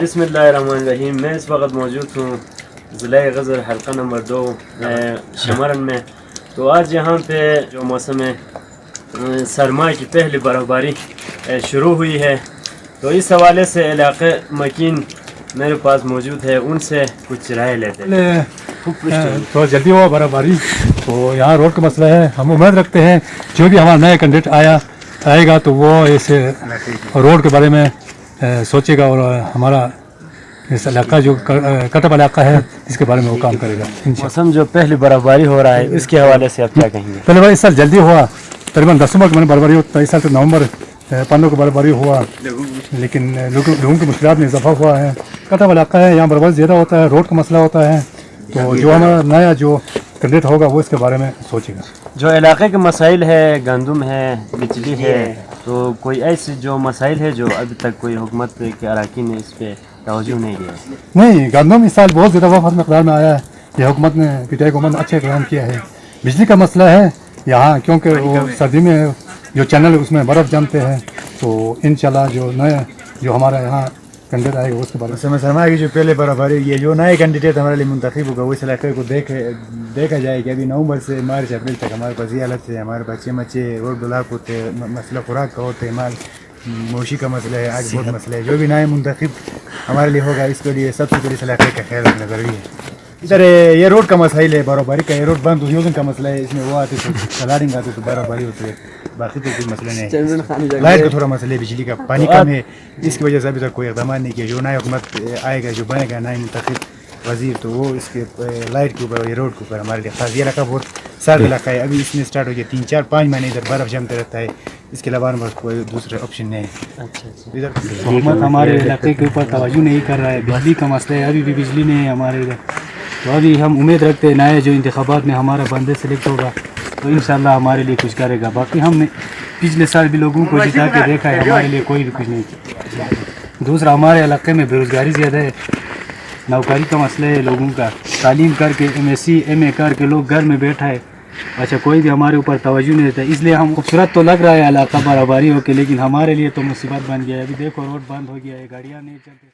بسم اللہ الرحمن الرحیم. میں اس وقت موجود ہوں ضلع غزر حلقہ نمبر 2 شمرن میں. تو آج یہاں پہ جو موسم سرما کی پہلی برفباری شروع ہوئی ہے، تو اس حوالے سے علاقے مکین میرے پاس موجود ہے، ان سے کچھ رائے لیتے ہیں. تو جلدی ہوا برفباری، تو یہاں روڈ کا مسئلہ ہے. ہم امید رکھتے ہیں جو بھی ہمارا نیا کینڈیڈیٹ آئے گا تو وہ اس روڈ کے بارے میں سوچے گا، اور ہمارا اس علاقہ جو کٹب علاقہ ہے اس کے بارے میں وہ کام کرے گا. موسم جو پہلی برفباری ہو رہا ہے اس کے حوالے سے آپ کیا کہیں گے؟ پہلے بار اس سال جلدی ہوا، تقریباً 10 نومبر میں برفباری ہوتا ہے. اس سال تو نومبر 15 کو برفباری ہوا، لیکن لوگوں کی مشکلات میں اضافہ ہوا ہے. کٹب علاقہ ہے، یہاں برفباری زیادہ ہوتا ہے، روڈ کا مسئلہ ہوتا ہے. تو جو ہمارا نیا جو کینڈیڈیٹ ہوگا وہ اس کے بارے میں سوچے گا. جو علاقے کے مسائل ہے، گندم ہے، بجلی ہے، تو کوئی ایسے جو مسائل ہے جو ابھی تک کوئی حکومت کے اراکین نے اس پہ توجہ نہیں دیا؟ نہیں، گندم اس سال بہت زیادہ وفات مقدار میں آیا ہے. یہ حکومت نے پی حکومت نے اچھا اقدام کیا ہے. بجلی کا مسئلہ ہے یہاں، کیونکہ وہ سردی میں جو چینل اس میں برف جمتے ہیں. تو انشاءاللہ جو نیا جو ہمارا یہاں کینڈیڈیٹ آئے گا اس کے بارے میں سرما کی جو پہلے برفباری ہوئی ہے، جو نئے کینڈیڈیٹ ہمارے لیے منتخب ہوگا وہ اس علاقے کو دیکھا جائے کہ ابھی نومبر سے مارچ اپریل تک ہمارے پاس یہ حالت ہے. ہمارے بچے روڈ بلاک ہوتے ہیں، مسئلہ خوراک کا ہوتے ہیں، موشی کا مسئلہ ہے، آج بہت مسئلہ ہے. جو بھی نئے منتخب ہمارے لیے ہوگا اس کے لیے سب سے پہلے اس علاقے کا خیال رکھنا ضروری ہے. ادھر یہ روڈ کا مسائل ہے، برفباری کا. یہ روڈ بند ہونے کا مسئلہ ہے. اس میں وہ آتے تو سلارنگ آتے تو برفباری ہوتی ہے، باقی تو کوئی مسئلہ نہیں ہے. لائٹ کا تھوڑا مسئلہ ہے، بجلی کا، پانی کم ہے، اس کی وجہ سے ابھی تک کوئی اقدامات نہیں کیا. جو نیا حکومت آئے گا، جو بنے گا نئے منتخب وزیر، تو وہ اس کے لائٹ کے اوپر اور یہ روڈ کے اوپر ہمارے لیے خاص. یہ علاقہ بہت سرد علاقہ ہے. ابھی اس میں اسٹارٹ ہو گیا 3-4-5 مہینے ادھر برف جمتا رہتا ہے. اس کے علاوہ بس کوئی دوسرا آپشن نہیں ہے. حکومت ہمارے علاقے کے اوپر توجہ نہیں کر رہا ہے. بجلی کا مسئلہ ہے، ابھی بھی بجلی نہیں ہے ہمارے ادھر. تو ابھی ہم امید رکھتے ہیں نئے جو انتخابات میں ہمارا بندے سلیکٹ ہوگا تو انشاءاللہ ہمارے لیے کچھ کرے گا. باقی ہم نے پچھلے سال بھی لوگوں کو جتا کے دیکھا ہے، ہمارے لیے کوئی بھی کچھ نہیں کیا. دوسرا، ہمارے علاقے میں بے روزگاری زیادہ ہے، نوکری کا مسئلہ ہے. لوگوں کا تعلیم کر کے ایم اے کر کے لوگ گھر میں بیٹھا ہے. اچھا، کوئی بھی ہمارے اوپر توجہ نہیں دیتا. اس لیے ہم خوبصورت تو لگ رہا ہے علاقہ برفباری ہو کے، لیکن ہمارے لیے تو مصیبت بن گیا ہے. ابھی دیکھو روڈ بند ہو گیا ہے، گاڑیاں نہیں چلتی.